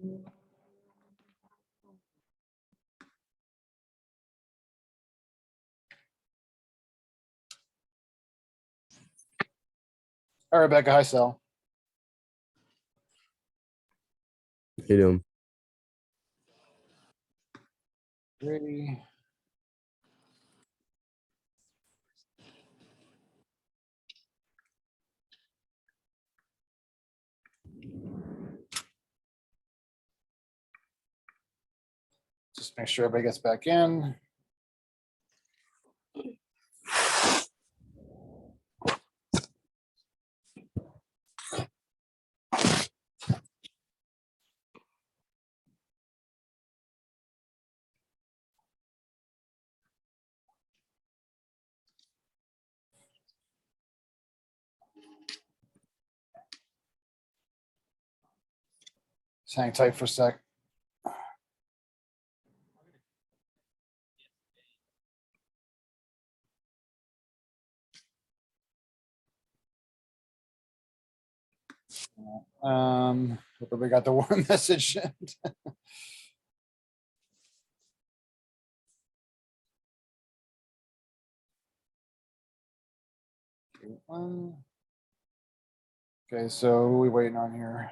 All right, Rebecca, hi, Sal. How you doing? Ready. Just make sure everybody gets back in. Just hang tight for a sec. Hope everybody got the warm message. Okay, so who are we waiting on here?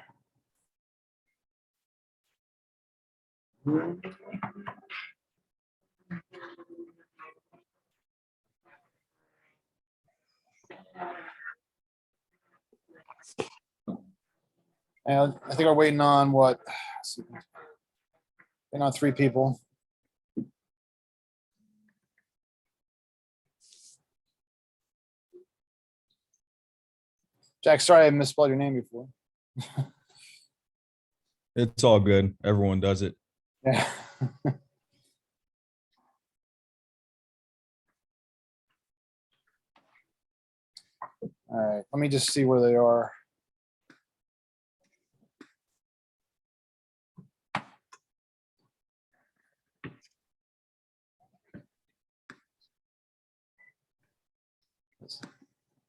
And I think we're waiting on what? Waiting on 3 people. Jack, sorry I misspelled your name before. It's all good. Everyone does it. Yeah. All right, let me just see where they are.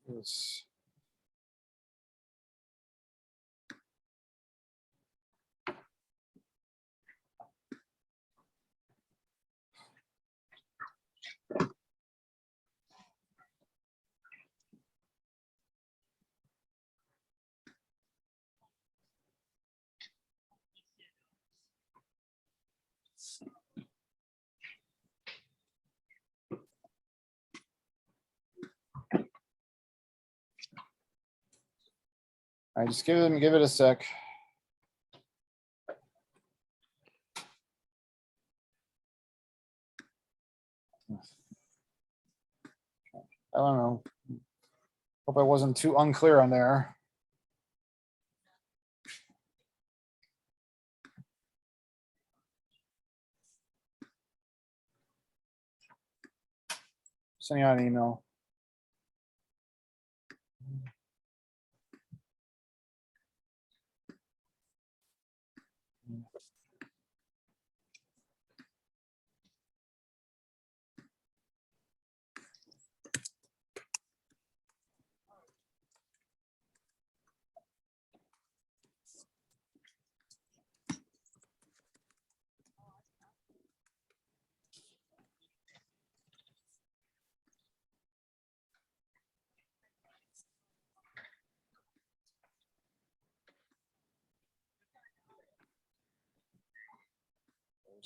It's- All right, just give it a sec. I don't know. Hope I wasn't too unclear on there. Sending out an email.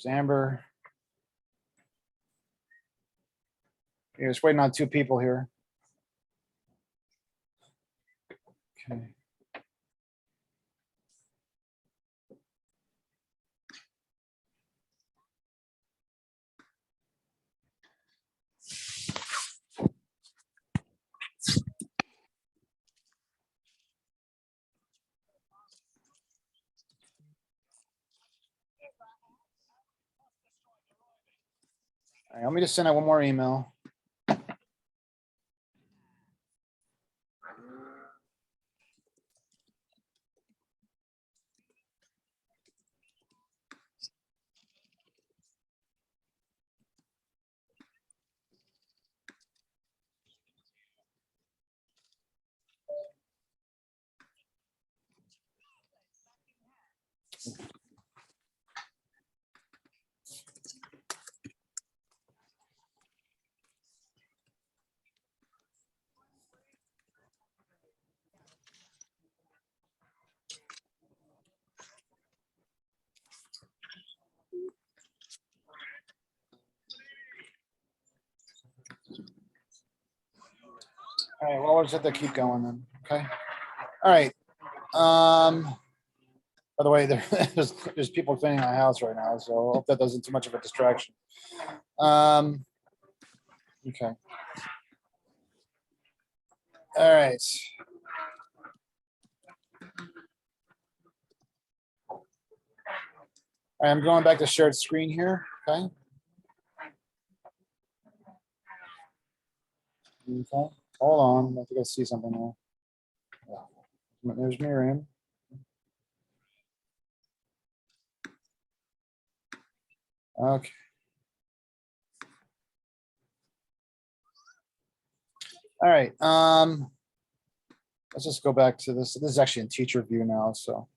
There's Amber. Yeah, just waiting on 2 people here. Okay. All right, let me just send out one more email. All right, well, we'll just have to keep going then, okay? All right. By the way, there's people cleaning my house right now, so I hope that doesn't too much of a distraction. Okay. All right. All right, I'm going back to shared screen here, okay? Okay, hold on, I think I see something there. Yeah. There's Miriam. Okay. All right, let's just go back to this. This is actually in teacher view now, so.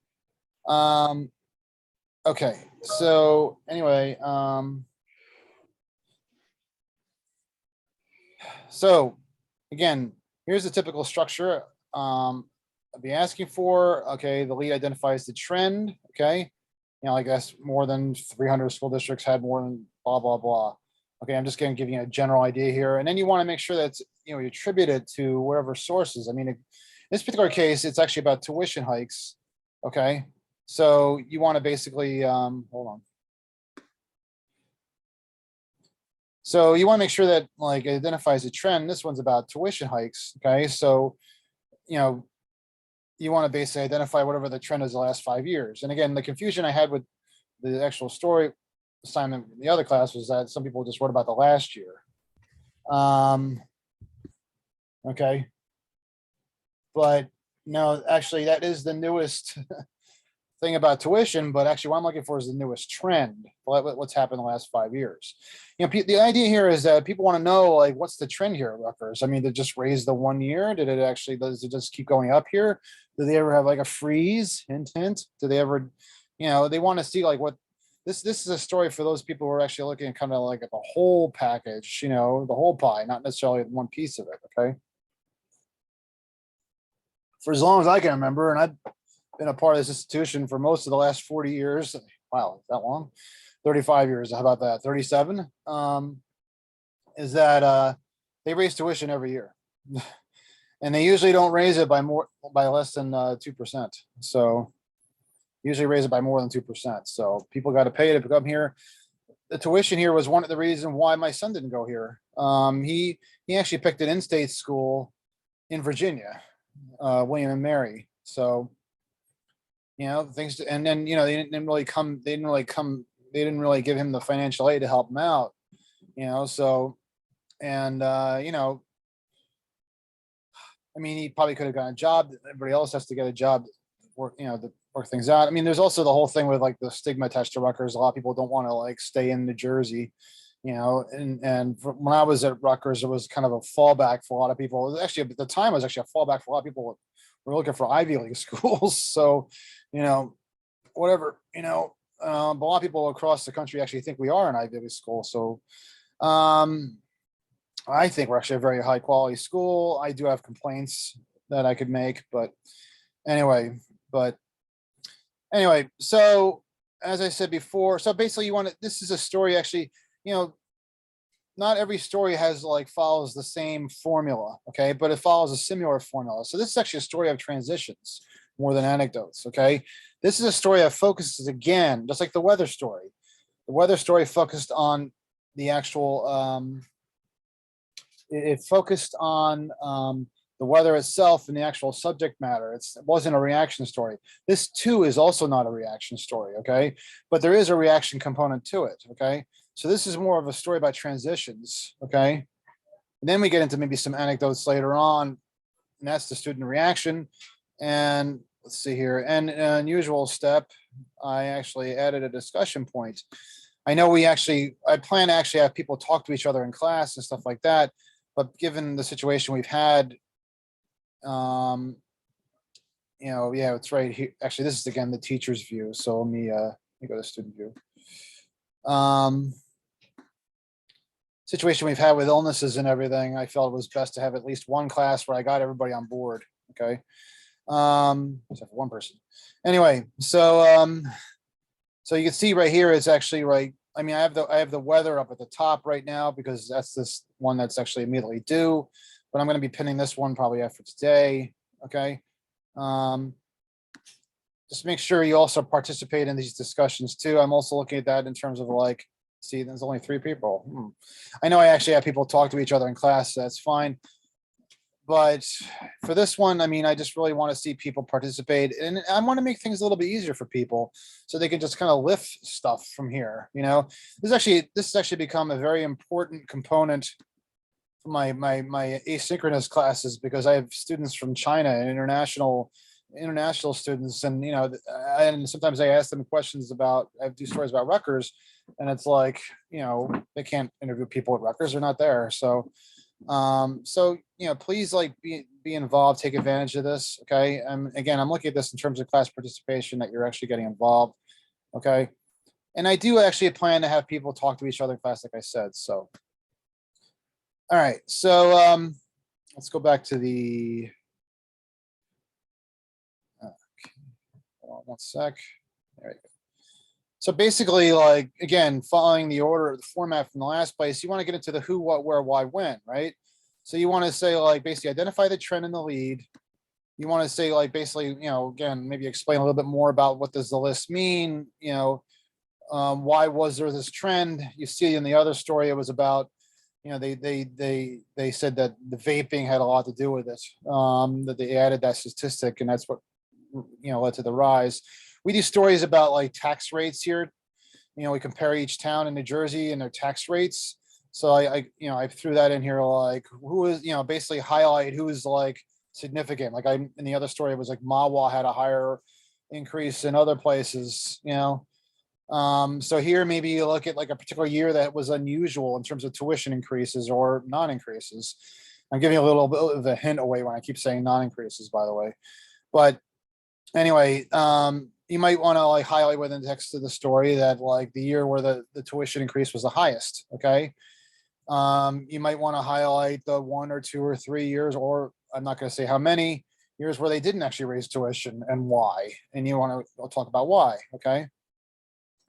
Okay, so anyway, so again, here's the typical structure. I'll be asking for, okay, the lead identifies the trend, okay? You know, I guess more than 300 school districts had more than blah, blah, blah. Okay, I'm just gonna give you a general idea here. And then you wanna make sure that, you know, you attribute it to whatever sources. I mean, in this particular case, it's actually about tuition hikes, okay? So you wanna basically, hold on. So you want to make sure that like it identifies a trend. This one's about tuition hikes. Okay. So, you know, you want to basically identify whatever the trend is the last 5 years. And again, the confusion I had with the actual story assignment in the other class was that some people just wrote about the last year. Okay. But no, actually that is the newest thing about tuition, but actually what I'm looking for is the newest trend, what's happened in the last 5 years. You know, the idea here is that people want to know, like, what's the trend here at Rutgers? I mean, did it just raise the 1 year? Did it actually, does it just keep going up here? Do they ever have like a freeze, hint, hint? Do they ever, you know, they want to see like what, this is a story for those people who are actually looking at kind of like at the whole package, you know, the whole pie, not necessarily one piece of it, okay? For as long as I can remember, and I've been a part of this institution for most of the last 40 years. Wow, that long? 35 years. How about that? 37? Is that they raise tuition every year. And they usually don't raise it by less than 2%. So usually raise it by more than 2%. So people got to pay to come here. The tuition here was one of the reasons why my son didn't go here. He actually picked an in-state school in Virginia, William and Mary. So, you know, things, and then, you know, they didn't really give him the financial aid to help him out, you know, so, and, you know, I mean, he probably could have gotten a job. Everybody else has to get a job, work, you know, to work things out. I mean, there's also the whole thing with like the stigma attached to Rutgers. A lot of people don't want to like stay in New Jersey, you know, and when I was at Rutgers, it was kind of a fallback for a lot of people. It was actually, at the time, it was actually a fallback for a lot of people who were looking for Ivy League schools. So, you know, whatever, you know, but a lot of people across the country actually think we are an Ivy League school. So, I think we're actually a very high quality school. I do have complaints that I could make, but anyway, so as I said before, so basically you want to, this is a story actually, you know, not every story has like follows the same formula, okay, but it follows a similar formula. So this is actually a story of transitions more than anecdotes, okay? This is a story that focuses, again, just like the weather story. The weather story focused on the actual, it focused on the weather itself and the actual subject matter. It wasn't a reaction story. This too is also not a reaction story, okay? But there is a reaction component to it, okay? So this is more of a story about transitions, okay? And then we get into maybe some anecdotes later on, and that's the student reaction. And let's see here, and an unusual step, I actually added a discussion point. I know I plan to actually have people talk to each other in class and stuff like that, but given the situation we've had, you know, yeah, it's right here. Actually, this is again the teacher's view. So let me go to student view. Situation we've had with illnesses and everything, I felt it was best to have at least one class where I got everybody on board. Okay. Except for one person. Anyway, so so you can see right here, it's actually right. I mean, I have the weather up at the top right now because that's this one that's actually immediately due. but I'm going to be pinning this one probably after today. Okay. Just make sure you also participate in these discussions too. I'm also looking at that in terms of like, see, there's only 3 people. I know I actually have people talk to each other in class, so that's fine. But for this one, I mean, I just really want to see people participate, and I want to make things a little bit easier for people so they can just kind of lift stuff from here. You know, this has actually become a very important component for my asynchronous classes, because I have students from China and international students, and you know, and sometimes I ask them questions about, I do stories about Rutgers, and it's like, you know, they can't interview people at Rutgers, they're not there. So you know, please like be involved, take advantage of this. Okay. And again, I'm looking at this in terms of class participation, that you're actually getting involved. Okay. And I do actually plan to have people talk to each other in class, like I said. So, all right. So let's go back to the, hold on one sec. There we go. So basically, like, again, following the order, the format from the last place, you want to get into the who, what, where, why, when, right? So you want to say, like, basically identify the trend in the lead. You want to say, like, basically, you know, again, maybe explain a little bit more about what does the list mean, you know, why was there this trend? You see in the other story, it was about, you know, they said that the vaping had a lot to do with it, that they added that statistic, and that's what, you know, led to the rise. We do stories about like tax rates here. You know, we compare each town in New Jersey and their tax rates. So I you know, I threw that in here, like who is, you know, basically highlight who is like significant. Like in the other story, it was like Mawa had a higher increase in other places, you know. So here maybe you look at like a particular year that was unusual in terms of tuition increases or non-increases. I'm giving a little bit of a hint away when I keep saying non-increases, by the way. But anyway, you might want to like highlight within the text of the story that like the year where the tuition increase was the highest. Okay. You might want to highlight the 1 or 2 or 3 years, or I'm not going to say how many years, where they didn't actually raise tuition and why. And you want to talk about why. Okay.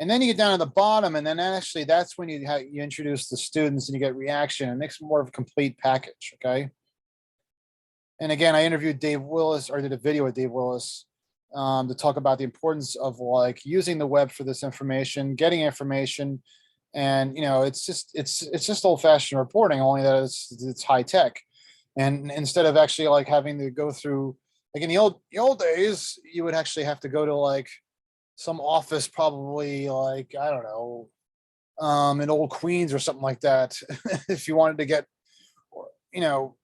And then you get down to the bottom, and then actually that's when you introduce the students and you get reaction, and makes more of a complete package. Okay. And again, I interviewed Dave Willis, or did a video with Dave Willis, to talk about the importance of like using the web for this information, getting information. And you know, it's just old fashioned reporting, only that it's high tech. And instead of actually like having to go through, like in the old days, you would actually have to go to like some office, probably like, I don't know, in Old Queens or something like that, if you wanted to get, you know,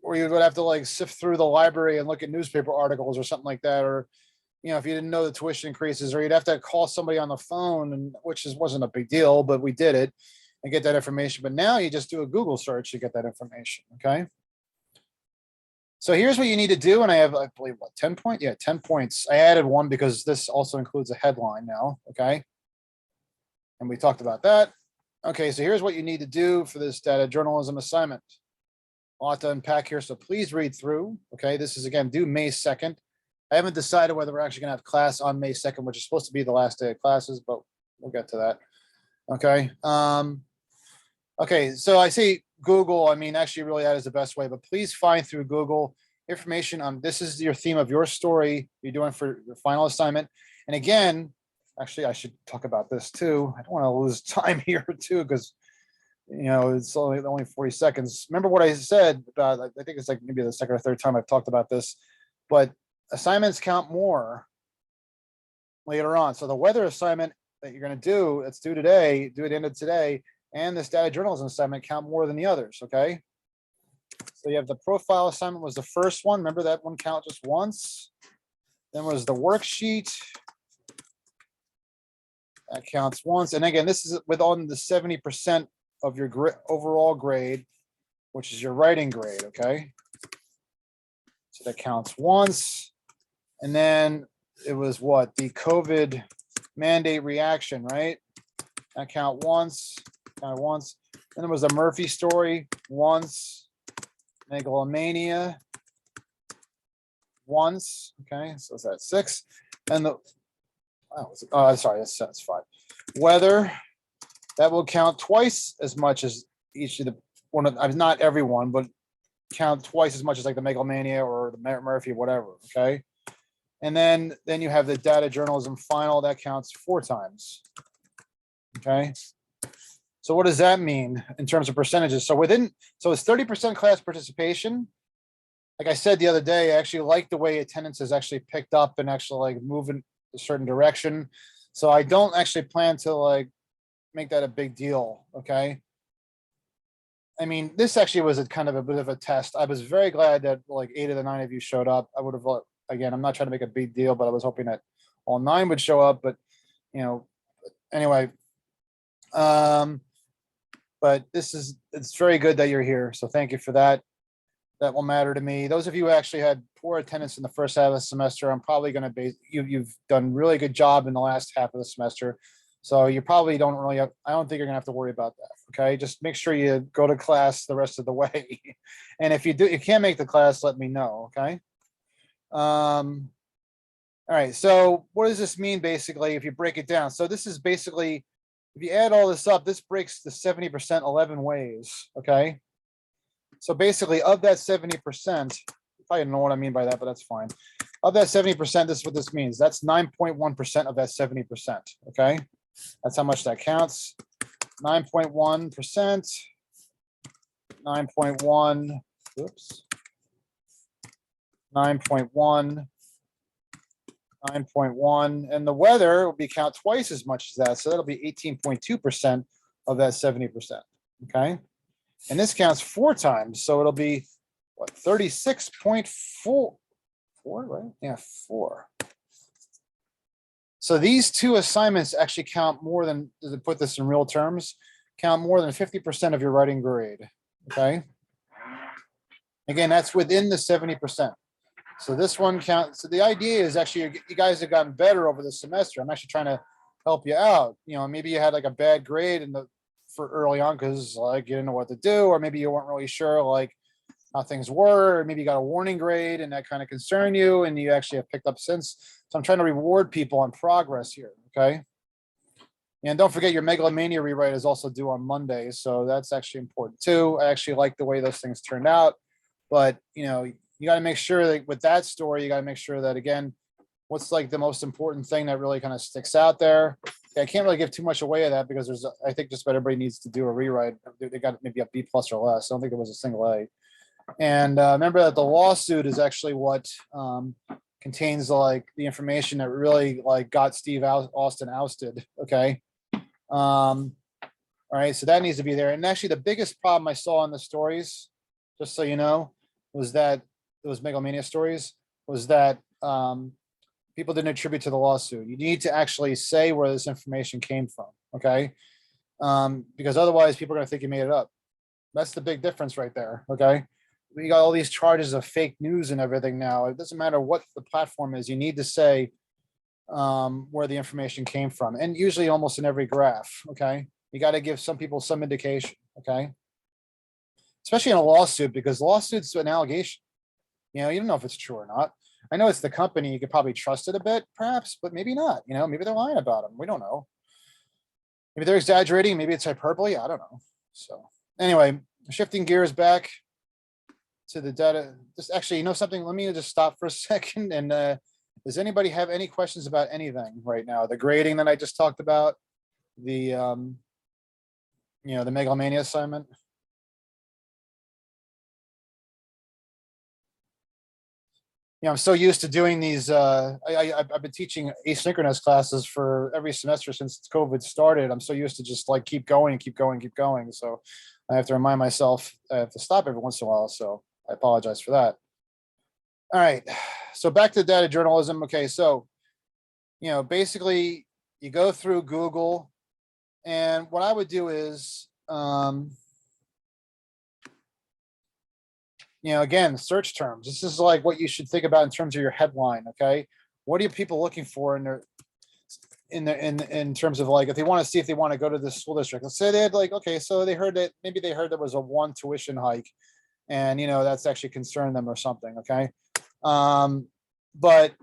or you would have to like sift through the library and look at newspaper articles or something like that. Or, you know, if you didn't know the tuition increases, or you'd have to call somebody on the phone, and which wasn't a big deal, but we did it and get that information. But now you just do a Google search to get that information. Okay. So here's what you need to do. And I have, I believe, what, 10 points? Yeah, 10 points. I added one because this also includes a headline now. Okay. And we talked about that. Okay. So here's what you need to do for this data journalism assignment. A lot to unpack here, so please read through. Okay, this is again due May 2nd. I haven't decided whether we're actually gonna have class on May 2nd, which is supposed to be the last day of classes, but we'll get to that. Okay. Okay, so I say Google, I mean, actually really that is the best way, but please find through Google information on, this is your theme of your story you're doing for your final assignment. And again, actually I should talk about this too. I don't want to lose time here too, because you know, it's only 40 seconds. Remember what I said about, I think it's like maybe the second or third time I've talked about this, but assignments count more later on. So the weather assignment that you're going to do, it's due today, due at the end of today, and this data journalism assignment count more than the others. Okay. So you have the profile assignment was the first one. Remember that one count just once. Then was the worksheet. That counts once. And again, this is within the 70% of your overall grade, which is your writing grade. Okay. So that counts once. And then it was what? The COVID mandate reaction, right? That count once. Then there was the Murphy story once. Megalomania once. Okay. So is that 6? And the, oh, sorry, that's 5. Weather, that will count twice as much as each of the one of, not everyone, but count twice as much as like the Megalomania or the Murphy, whatever, okay? And then you have the data journalism final that counts 4 times. Okay. So what does that mean in terms of percentages? So it's 30% class participation. Like I said the other day, I actually like the way attendance is actually picked up and actually like moving a certain direction. So I don't actually plan to like make that a big deal. Okay. I mean, this actually was a kind of a bit of a test. I was very glad that like 8 of the 9 of you showed up. I would have, again, I'm not trying to make a big deal, but I was hoping that all 9 would show up. But anyway, but it's very good that you're here. So thank you for that. That will matter to me. Those of you who actually had poor attendance in the first half of the semester, I'm probably going to you've done really good job in the last half of the semester. So you probably don't really have, I don't think you're gonna have to worry about that. Okay. Just make sure you go to class the rest of the way. And if you can't make the class, let me know. Okay. All right. So what does this mean basically if you break it down? So this is basically, if you add all this up, this breaks the 70% 11 ways. Okay. So basically of that 70%, I don't know what I mean by that, but that's fine. Of that 70%, this is what this means. That's 9.1% of that 70%. Okay. That's how much that counts. 9.1%, 9.1, oops, 9.1, 9.1, and the weather will be count twice as much as that. So that'll be 18.2% of that 70%. Okay. And this counts 4 times. So it'll be what, 36.4, right? Yeah, 4. So these 2 assignments actually count more than, to put this in real terms, count more than 50% of your writing grade. Okay. Again, that's within the 70%. So this one counts. So the idea is actually you guys have gotten better over the semester. I'm actually trying to help you out. Maybe you had like a bad grade for early on because like you didn't know what to do, or maybe you weren't really sure like how things were, or maybe you got a warning grade and that kind of concerned you, and you actually have picked up since. So I'm trying to reward people on progress here. Okay. And don't forget your Megalomania rewrite is also due on Monday. So that's actually important too. I actually like the way those things turned out, but you got to make sure that with that story, you got to make sure that again, what's like the most important thing that really kind of sticks out there. I can't really give too much away of that because I think just about everybody needs to do a rewrite. They got maybe a B+ or less. I don't think there was a single A. And remember that the lawsuit is actually what contains like the information that really like got Steve Austin ousted. Okay. All right. So that needs to be there. And actually the biggest problem I saw in the stories, just so you know, was that those Megalomania stories was that people didn't attribute to the lawsuit. You need to actually say where this information came from. Okay. Because otherwise people are going to think you made it up. That's the big difference right there. Okay. We got all these charges of fake news and everything now. It doesn't matter what the platform is. You need to say where the information came from. And usually almost in every graph. Okay. You got to give some people some indication. Okay. Especially in a lawsuit, because lawsuit's an allegation. You don't know if it's true or not. I know it's the company. You could probably trust it a bit, perhaps, but maybe not. Maybe they're lying about them. We don't know. Maybe they're exaggerating. Maybe it's hyperbole. I don't know. So anyway, shifting gears back to the data. Just actually, something? Let me just stop for a second. And does anybody have any questions about anything right now? The grading that I just talked about, the the Megalomania assignment. I'm so used to doing these. I've been teaching asynchronous classes for every semester since COVID started. I'm so used to just like keep going. So I have to remind myself I have to stop every once in a while. So I apologize for that. All right. So back to data journalism. Okay. So, basically you go through Google, and what I would do is, again, search terms. This is like what you should think about in terms of your headline. Okay. What are people looking for in terms of like, if they want to see if they want to go to the school district? Let's say they had like, okay, so maybe they heard there was a 1 tuition hike, and that's actually concerned them or something. Okay. But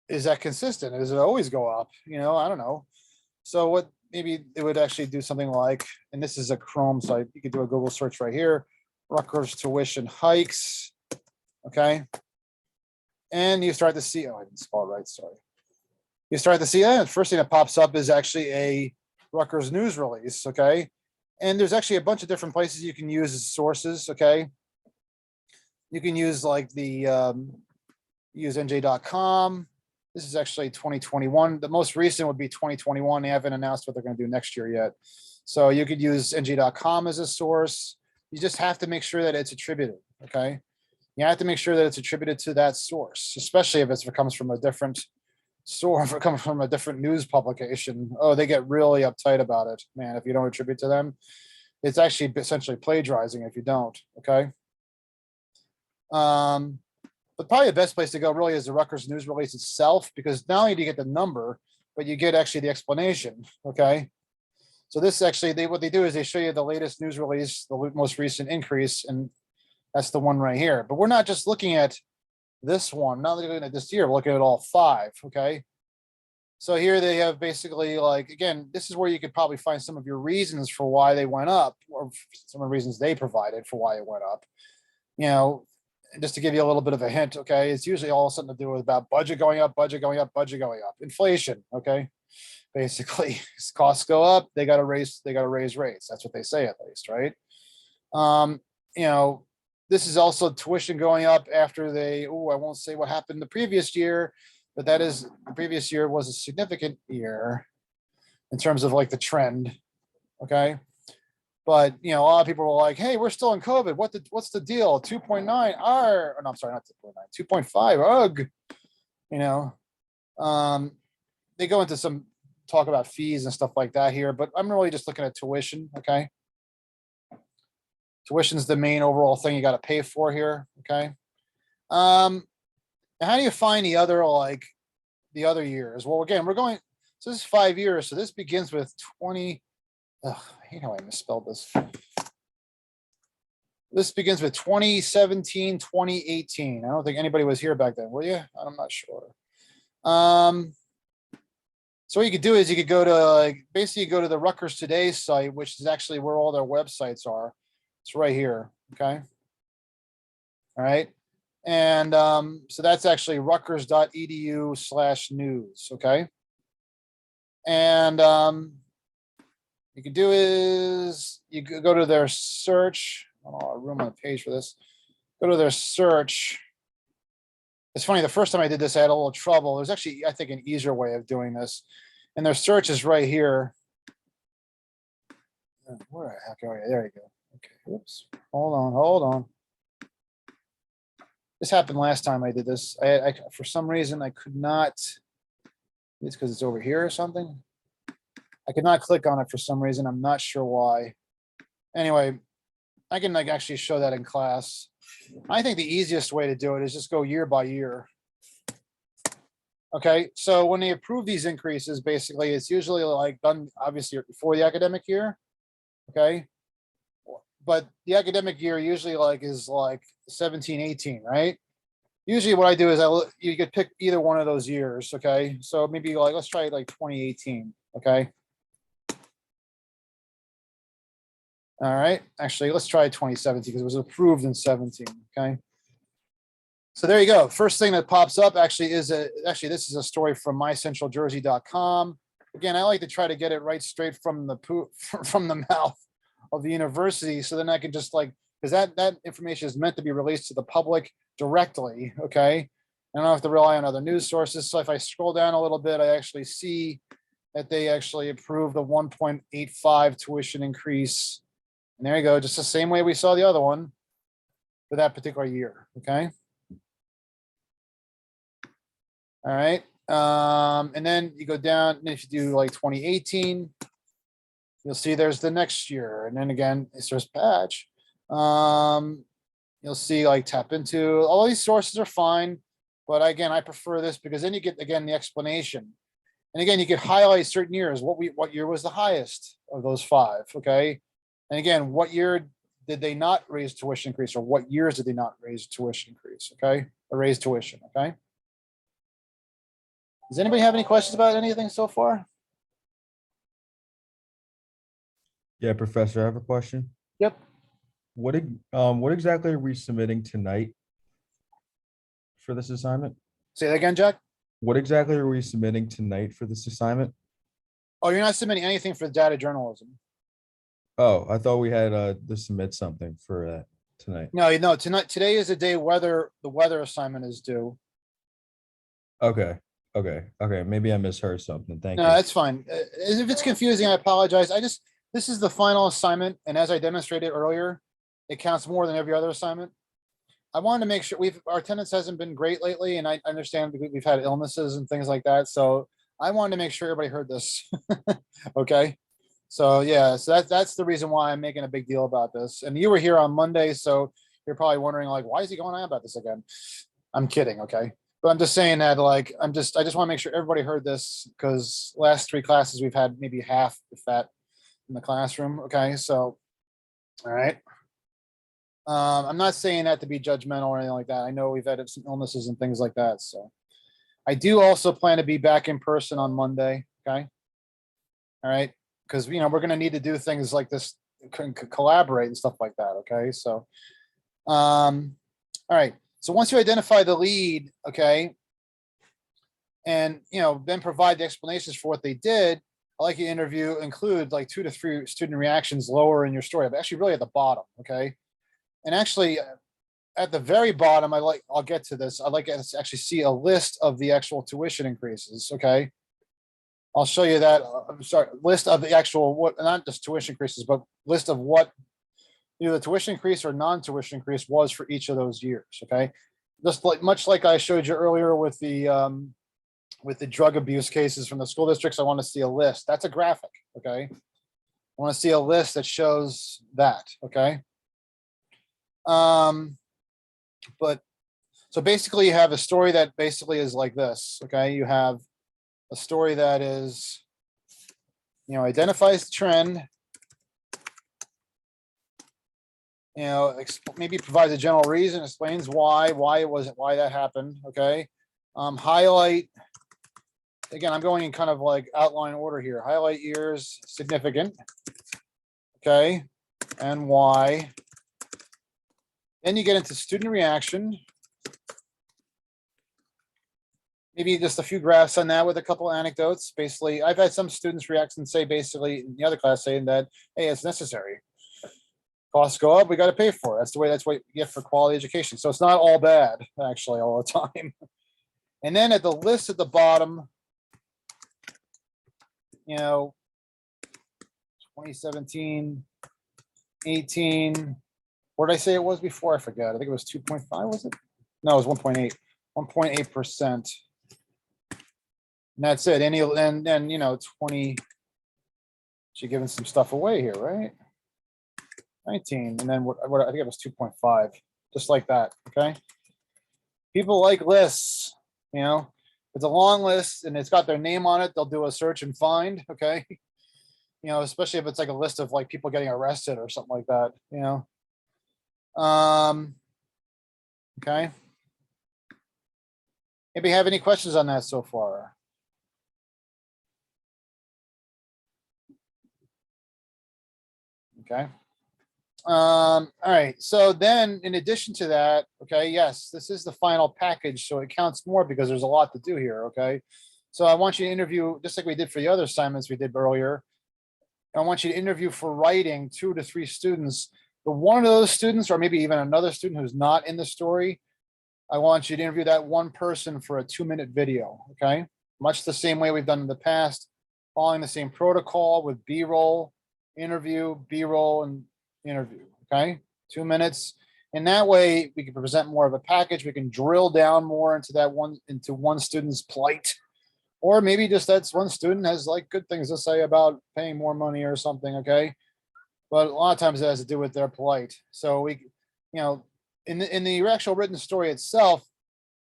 is that consistent? Does it always go up? I don't know. So what maybe it would actually do something like, and this is a Chrome site, you could do a Google search right here. Rutgers tuition hikes, okay? And you start to see, oh, I didn't spell it right, sorry. You start to see, the first thing that pops up is actually a Rutgers news release, okay? And there's actually a bunch of different places you can use as sources, okay? You can use like the, use nj.com. This is actually 2021. The most recent would be 2021. They haven't announced what they're going to do next year yet. So you could use nj.com as a source. You just have to make sure that it's attributed, okay? You have to make sure that it's attributed to that source, especially if it comes from a different source, if it comes from a different news publication. Oh, they get really uptight about it, man. If you don't attribute to them, it's actually essentially plagiarizing if you don't, okay? But probably the best place to go really is the Rutgers news release itself, because not only do you get the number, but you get actually the explanation, okay? So this actually, what they do is they show you the latest news release, the most recent increase, and that's the one right here. But we're not just looking at this one, not looking at this year, we're looking at all five, okay? So here they have basically like, again, this is where you could probably find some of your reasons for why they went up, or some of the reasons they provided for why it went up. You know, just to give you a little bit of a hint, okay, it's usually all something to do with about budget going up, budget going up, budget going up, inflation, okay? Basically, as costs go up, they got to raise rates. That's what they say at least, right? You know, this is also tuition going up after they, oh, I won't say what happened the previous year, but that is, the previous year was a significant year in terms of like the trend, okay? But, you know, a lot of people were like, hey, we're still in COVID. What's the deal? 2.9 R, no, I'm sorry, not 2.9, 2.5, ugh. You know, they go into some talk about fees and stuff like that here, but I'm really just looking at tuition, okay? Tuition is the main overall thing you got to pay for here, okay? Now how do you find the other, like, the other years? Well, again, we're going, so this is 5 years, so this begins with 20, ugh, I hate how I misspelled this. This begins with 2017, 2018. I don't think anybody was here back then, were you? I'm not sure. So what you could do is you could go to, like, basically go to the Rutgers Today site, which is actually where all their websites are. It's right here, okay? All right. And so that's actually rutgers.edu/news, okay? And you could do is you could go to their search. I don't know, room on the page for this. Go to their search. It's funny, the first time I did this, I had a little trouble. There's actually, I think, an easier way of doing this. And their search is right here. Where the heck are you? There you go. Okay, whoops. Hold on. This happened last time I did this. I for some reason I could not. It's because it's over here or something. I could not click on it for some reason. I'm not sure why. Anyway, I can like actually show that in class. I think the easiest way to do it is just go year by year. Okay, so when they approve these increases, basically it's usually like done obviously before the academic year. Okay. But the academic year usually like is like 17, 18, right? Usually what I do is you could pick either one of those years. Okay. So maybe like, let's try like 2018. Okay. All right. Actually, let's try 2017 because it was approved in 17. Okay. So there you go. First thing that pops up actually is this is a story from mycentraljersey.com. Again, I like to try to get it right straight from the mouth of the university. So then I can just like, because that information is meant to be released to the public directly. Okay. I don't have to rely on other news sources. So if I scroll down a little bit, I actually see that they actually approved the 1.85 tuition increase. And there you go. Just the same way we saw the other one for that particular year. Okay. All right. And then you go down, and if you do like 2018, you'll see there's the next year. And then again, it's just patch. You'll see like tap into all these sources are fine. But again, I prefer this because then you get, again, the explanation. And again, you can highlight certain years. What year was the highest of those five? Okay. And again, what year did they not raise tuition increase, or what years did they not raise tuition increase? Okay. Or raise tuition. Okay. Does anybody have any questions about anything so far? Yeah, Professor, I have a question. Yep. what exactly are we submitting tonight for this assignment? Say that again, Jack? What exactly are we submitting tonight for this assignment? Oh, you're not submitting anything for data journalism. Oh, I thought we had to submit something for that tonight. No, today is the day the weather assignment is due. Okay, okay. Maybe I misheard something. Thank No, you. that's fine. If it's confusing, I apologize. This is the final assignment, and as I demonstrated earlier, it counts more than every other assignment. I wanted to make sure our attendance hasn't been great lately, and I understand we've had illnesses and things like that, so I wanted to make sure everybody heard this. Okay? So yeah, so that's the reason why I'm making a big deal about this. And you were here on Monday, so you're probably wondering like, why is he going on about this again? I'm kidding, okay? But I'm just saying that like I just want to make sure everybody heard this because last 3 classes we've had maybe half if that in the classroom. Okay, so all right. I'm not saying that to be judgmental or anything like that. I know we've had some illnesses and things like that. So I do also plan to be back in person on Monday. Okay. All right. Because we're going to need to do things like this, collaborate and stuff like that. Okay. So all right. So once you identify the lead, okay, and then provide the explanations for what they did, I like your interview include like 2 to 3 student reactions lower in your story, but actually really at the bottom. Okay. And actually at the very bottom, I'll get to this. I'd like to actually see a list of the actual tuition increases. Okay. I'll show you that. I'm sorry, list of the actual, what, not just tuition increases, but list of what either the tuition increase or non-tuition increase was for each of those years. Okay. Just like much like I showed you earlier with the drug abuse cases from the school districts, I want to see a list. That's a graphic. Okay. I want to see a list that shows that. Okay. But so basically you have a story that basically is like this. Okay. You have a story that is, identifies the trend, maybe provides a general reason, explains why that happened. Okay. Highlight, again, I'm going in kind of like outline order here. Highlight years significant. Okay. And why. Then you get into student reaction. Maybe just a few graphs on that with a couple anecdotes. Basically, I've had some students react and say basically in the other class saying that, hey, it's necessary. Costs go up, we got to pay for it. That's what you get for quality education. So it's not all bad, actually, all the time. And then at the list at the bottom, 2017, 18. What did I say it was before? I forgot. I think it was 2.5, was it? No, it was 1.8. 1.8%. And that's it. And 20. She giving some stuff away here, right? 19. And then what I think it was 2.5. Just like that. Okay. People like lists, it's a long list and it's got their name on it. They'll do a search and find. Okay. Especially if it's like a list of like people getting arrested or something like that, okay. Maybe have any questions on that so far? Okay. All right. So then in addition to that, okay, yes, this is the final package. So it counts more because there's a lot to do here. Okay. So I want you to interview, just like we did for the other assignments we did earlier. I want you to interview for writing 2 to 3 students, but one of those students, or maybe even another student who's not in the story, I want you to interview that one person for a 2-minute video. Okay. Much the same way we've done in the past, following the same protocol with B-roll, interview, B-roll, and interview. Okay. 2 minutes. And that way we can present more of a package. We can drill down more into one student's plight, or maybe just that's one student has like good things to say about paying more money or something. Okay. But a lot of times it has to do with their plight. So in the actual written story itself,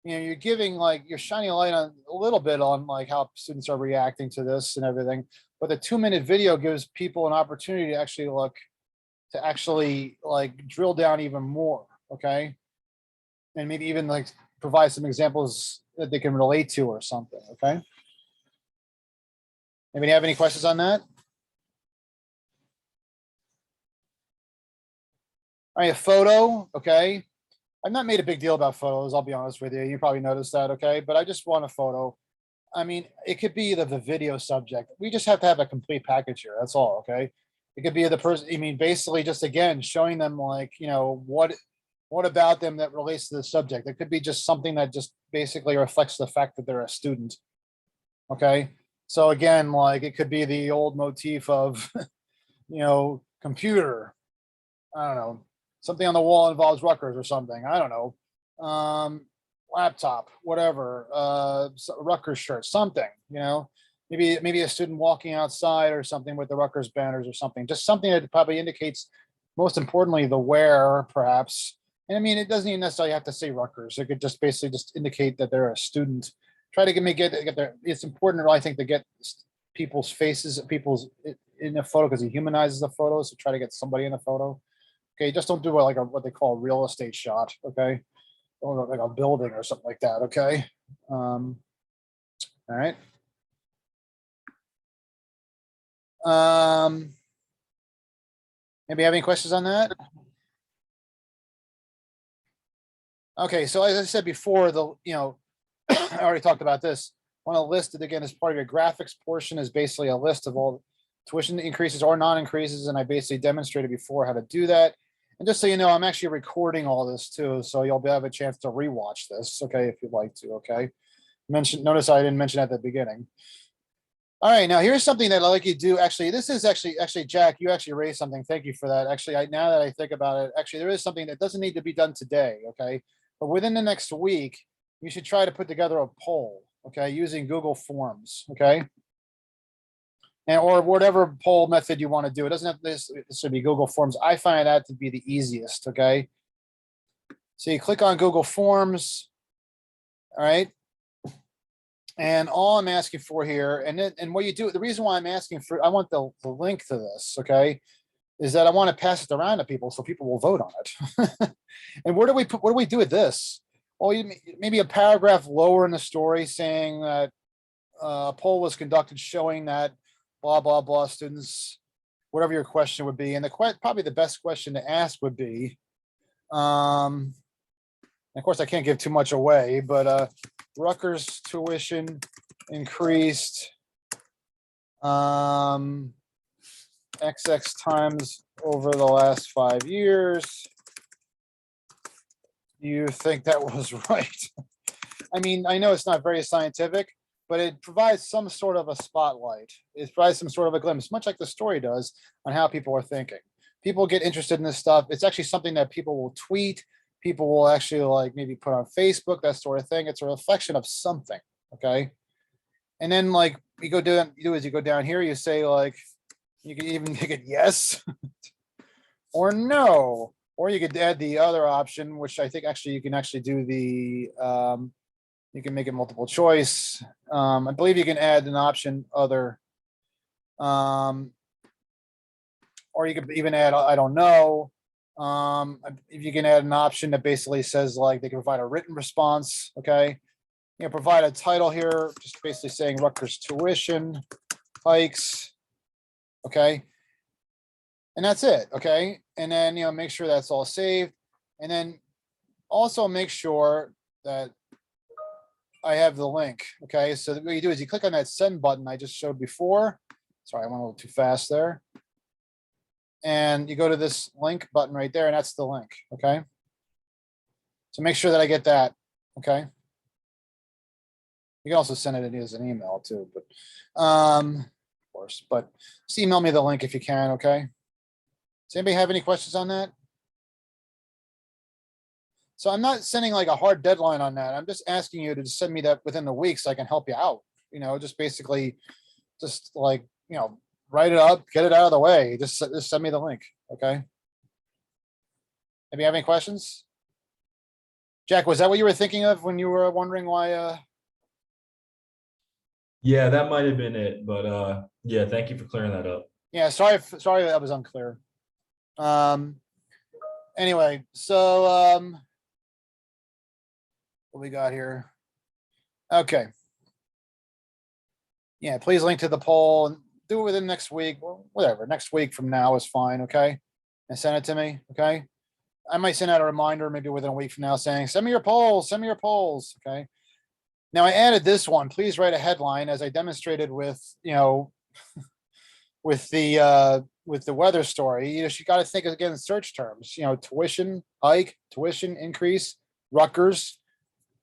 you're you're shining a light on a little bit on like how students are reacting to this and everything. But the 2-minute video gives people an opportunity to actually like drill down even more. Okay. And maybe even like provide some examples that they can relate to or something. Okay. Anybody have any questions on that? All right, a photo, okay. I've not made a big deal about photos, I'll be honest with you. You probably noticed that, okay? But I just want a photo. I mean, it could be the video subject. We just have to have a complete package here. That's all, okay? It could be the person, I mean, basically just again, showing them like, what about them that relates to the subject? It could be just something that just basically reflects the fact that they're a student. Okay. So again, like it could be the old motif of, computer. I don't know. Something on the wall involves Rutgers or something. I don't know. Laptop, whatever. Rutgers shirt, something, maybe a student walking outside or something with the Rutgers banners or something. Just something that probably indicates, most importantly, the where, perhaps. And I mean, it doesn't even necessarily have to say Rutgers. It could just basically just indicate that they're a student. Try to get their. It's important, I think, to get people's faces, people's in the photo because it humanizes the photo. So try to get somebody in the photo. Okay, just don't do what they call a real estate shot. Okay, or like a building or something like that. Okay. All right. Maybe have any questions on that? Okay, so as I said before, I already talked about this. Want to list it again as part of your graphics portion is basically a list of all tuition increases or non-increases, and I basically demonstrated before how to do that. And just so you know, I'm actually recording all this too, so you'll have a chance to rewatch this, okay, if you'd like to, okay? Notice I didn't mention at the beginning. All right, now here's something that I like you to do. Actually, this is actually, Jack, you actually raised something. Thank you for that. Actually, now that I think about it, actually, there is something that doesn't need to be done today, okay? But within the next week, you should try to put together a poll, okay, using Google Forms, okay? And or whatever poll method you want to do. It doesn't have this should be Google Forms. I find that to be the easiest, okay? So you click on Google Forms, all right? And all I'm asking for here, and what you do, the reason why I'm asking for, I want the link to this, okay, is that I want to pass it around to people so people will vote on it. And what do we do with this? Well, maybe a paragraph lower in the story saying that a poll was conducted showing that blah, blah, blah students, whatever your question would be. And probably the best question to ask would be, of course, I can't give too much away, but Rutgers tuition increased XX times over the last 5 years. You think that was right? I mean, I know it's not very scientific, but it provides some sort of a spotlight. It provides some sort of a glimpse, much like the story does, on how people are thinking. People get interested in this stuff. It's actually something that people will tweet. People will actually like maybe put on Facebook, that sort of thing. It's a reflection of something, okay? And then like you go down, you go down here, you say like, you can even make it yes or no, or you could add the other option, which I think actually you can actually do the, you can make it multiple choice. I believe you can add an option other, or you could even add, I don't know. If you can add an option that basically says like they can provide a written response, okay? Provide a title here, just basically saying Rutgers tuition hikes, okay? And that's it, okay? And then, make sure that's all saved. And then also make sure that I have the link, okay? So what you do is you click on that send button I just showed before. Sorry, I went a little too fast there. And you go to this link button right there, and that's the link, okay? So make sure that I get that, okay? You can also send it as an email too, but of course, but just email me the link if you can, okay? Does anybody have any questions on that? So I'm not sending like a hard deadline on that. I'm just asking you to just send me that within the week so I can help you out. Just basically, just like, write it up, get it out of the way. Just send me the link, okay? Maybe you have any questions? Jack, was that what you were thinking of when you were wondering why? Yeah, that might have been it, but yeah, thank you for clearing that up. Yeah, sorry that was unclear. Anyway, so what we got here? Okay. Yeah, please link to the poll and do it within next week. Well, whatever, next week from now is fine, okay? And send it to me, okay? I might send out a reminder maybe within a week from now saying, send me your polls, send me your polls, okay? Now I added this one, please write a headline as I demonstrated with, with the weather story. You got to think again, search terms, tuition hike, tuition increase, Rutgers,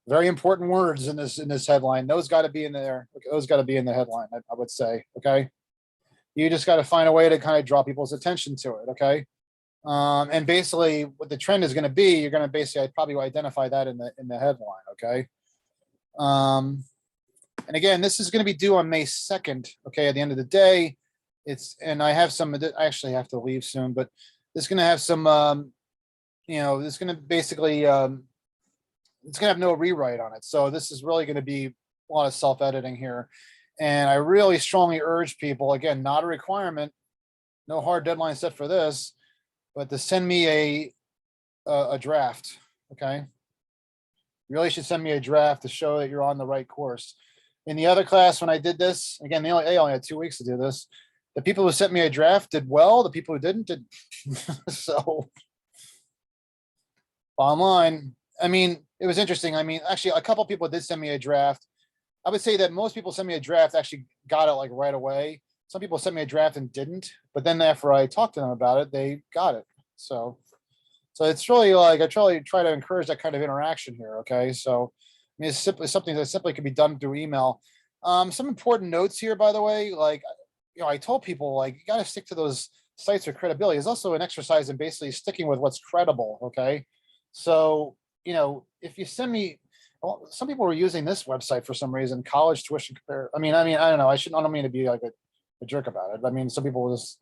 very important words in this headline. Those got to be in there. Those got to be in the headline, I would say, okay? You just got to find a way to kind of draw people's attention to it, okay? And basically what the trend is going to be, you're going to basically probably identify that in the headline, okay? And again, this is going to be due on May 2nd, okay, at the end of the day. And I have some, I actually have to leave soon, but this is going to have some, this is going to basically, it's going to have no rewrite on it. So this is really going to be a lot of self-editing here. And I really strongly urge people, again, not a requirement, no hard deadline set for this, but to send me a draft, okay? You really should send me a draft to show that you're on the right course. In the other class, when I did this, again, they only had 2 weeks to do this. The people who sent me a draft did well. The people who didn't did. So, bottom line, I mean, it was interesting. I mean, actually, a couple people did send me a draft. I would say that most people sent me a draft actually got it like right away. Some people sent me a draft and didn't, but then after I talked to them about it, they got it. So it's really like I try to encourage that kind of interaction here. Okay, so I mean, it's simply something that simply can be done through email. Some important notes here, by the way, like I told people like you got to stick to those sites with credibility. It's also an exercise in basically sticking with what's credible. Okay, so if you send me. Well, some people were using this website for some reason, college tuition compare. I mean, I don't know. I don't mean to be like a jerk about it. I mean, some people will just,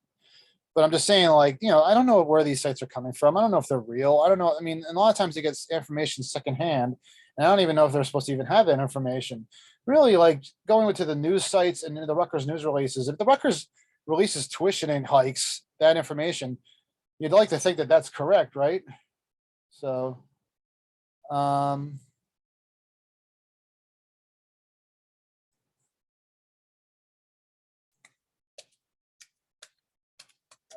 but I'm just saying like, I don't know where these sites are coming from. I don't know if they're real. I don't know. I mean, and a lot of times they get information secondhand and I don't even know if they're supposed to even have that information. Really like going to the news sites and the Rutgers news releases. If the Rutgers releases tuition and hikes, that information, you'd like to think that that's correct, right? So,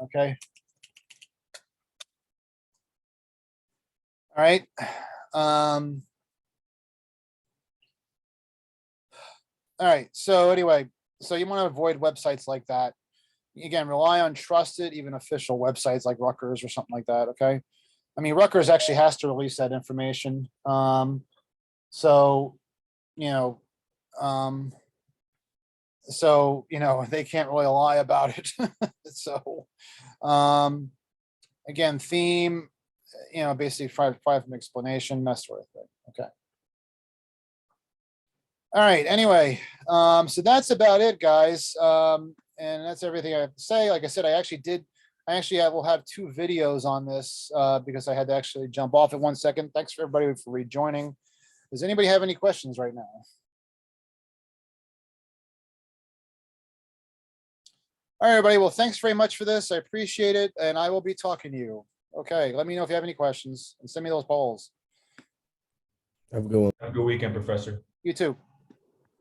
okay. All right. All right. So anyway, so you want to avoid websites like that. Again, rely on trusted, even official websites like Rutgers or something like that. Okay. I mean, Rutgers actually has to release that information. So, they can't really lie about it. So, again, theme, basically provide an explanation, that sort of thing. Okay. All right. Anyway, so that's about it, guys. And that's everything I have to say. Like I said, I actually will have 2 videos on this because I had to actually jump off at 1 second. Thanks for everybody for rejoining. Does anybody have any questions right now? All right, everybody. Well, thanks very much for this. I appreciate it. And I will be talking to you. Okay. Let me know if you have any questions and send me those polls. Have a good one. Have a good weekend, Professor. You too.